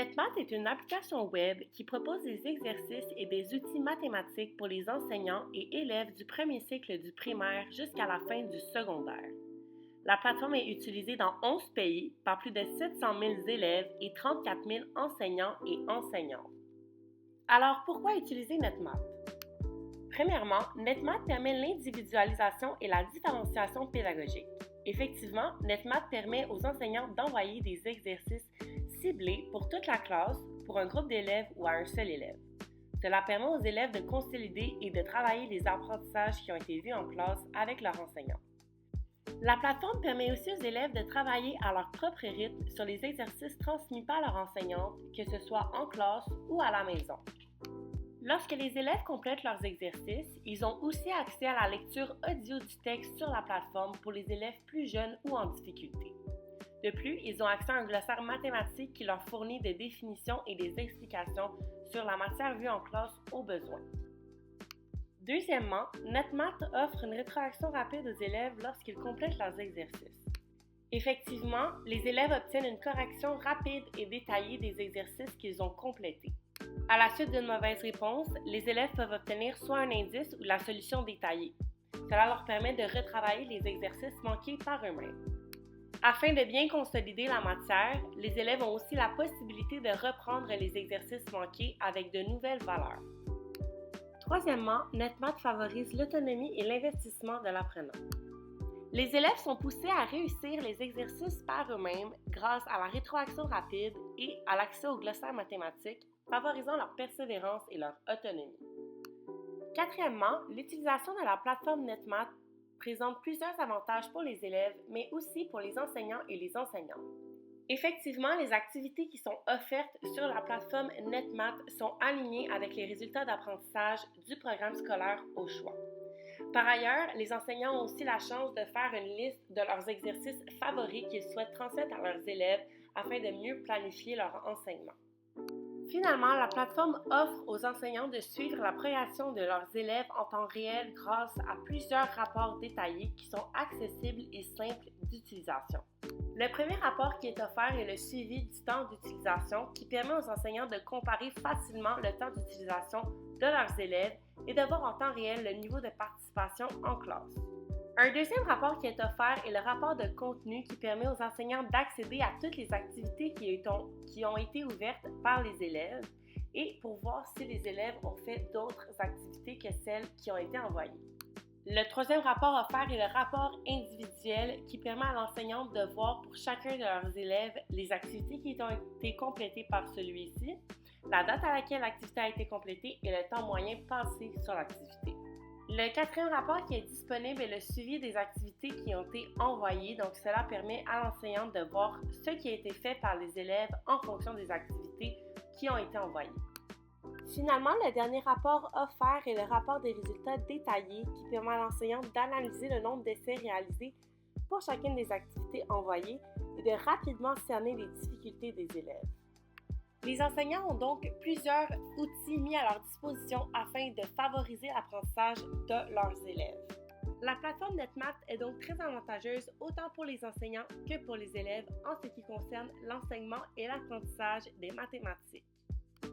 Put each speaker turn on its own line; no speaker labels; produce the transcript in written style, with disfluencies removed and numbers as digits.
NetMath est une application web qui propose des exercices et des outils mathématiques pour les enseignants et élèves du premier cycle du primaire jusqu'à la fin du secondaire. La plateforme est utilisée dans 11 pays par plus de 700 000 élèves et 34 000 enseignants et enseignantes. Alors, pourquoi utiliser NetMath? Premièrement, NetMath permet l'individualisation et la différenciation pédagogique. Effectivement, NetMath permet aux enseignants d'envoyer des exercices ciblés pour toute la classe, pour un groupe d'élèves ou à un seul élève. Cela permet aux élèves de consolider et de travailler les apprentissages qui ont été vus en classe avec leur enseignant. La plateforme permet aussi aux élèves de travailler à leur propre rythme sur les exercices transmis par leur enseignante, que ce soit en classe ou à la maison. Lorsque les élèves complètent leurs exercices, ils ont aussi accès à la lecture audio du texte sur la plateforme pour les élèves plus jeunes ou en difficulté. De plus, ils ont accès à un glossaire mathématique qui leur fournit des définitions et des explications sur la matière vue en classe au besoin. Deuxièmement, NetMath offre une rétroaction rapide aux élèves lorsqu'ils complètent leurs exercices. Effectivement, les élèves obtiennent une correction rapide et détaillée des exercices qu'ils ont complétés. À la suite d'une mauvaise réponse, les élèves peuvent obtenir soit un indice ou la solution détaillée. Cela leur permet de retravailler les exercices manqués par eux-mêmes. Afin de bien consolider la matière, les élèves ont aussi la possibilité de reprendre les exercices manqués avec de nouvelles valeurs. Troisièmement, NetMath favorise l'autonomie et l'investissement de l'apprenant. Les élèves sont poussés à réussir les exercices par eux-mêmes grâce à la rétroaction rapide et à l'accès au glossaire mathématique, favorisant leur persévérance et leur autonomie. Quatrièmement, l'utilisation de la plateforme NetMath présente plusieurs avantages pour les élèves, mais aussi pour les enseignants et les enseignantes. Effectivement, les activités qui sont offertes sur la plateforme NetMath sont alignées avec les résultats d'apprentissage du programme scolaire au choix. Par ailleurs, les enseignants ont aussi la chance de faire une liste de leurs exercices favoris qu'ils souhaitent transmettre à leurs élèves afin de mieux planifier leur enseignement. Finalement, la plateforme offre aux enseignants de suivre la progression de leurs élèves en temps réel grâce à plusieurs rapports détaillés qui sont accessibles et simples d'utilisation. Le premier rapport qui est offert est le suivi du temps d'utilisation qui permet aux enseignants de comparer facilement le temps d'utilisation de leurs élèves et de voir en temps réel le niveau de participation en classe. Un deuxième rapport qui est offert est le rapport de contenu qui permet aux enseignants d'accéder à toutes les activités qui ont été ouvertes par les élèves et pour voir si les élèves ont fait d'autres activités que celles qui ont été envoyées. Le troisième rapport offert est le rapport individuel qui permet à l'enseignante de voir pour chacun de leurs élèves les activités qui ont été complétées par celui-ci, la date à laquelle l'activité a été complétée et le temps moyen passé sur l'activité. Le quatrième rapport qui est disponible est le suivi des activités qui ont été envoyées, donc cela permet à l'enseignante de voir ce qui a été fait par les élèves en fonction des activités qui ont été envoyées. Finalement, le dernier rapport offert est le rapport des résultats détaillés qui permet à l'enseignante d'analyser le nombre d'essais réalisés pour chacune des activités envoyées et de rapidement cerner les difficultés des élèves. Les enseignants ont donc plusieurs outils mis à leur disposition afin de favoriser l'apprentissage de leurs élèves. La plateforme NetMath est donc très avantageuse autant pour les enseignants que pour les élèves en ce qui concerne l'enseignement et l'apprentissage des mathématiques.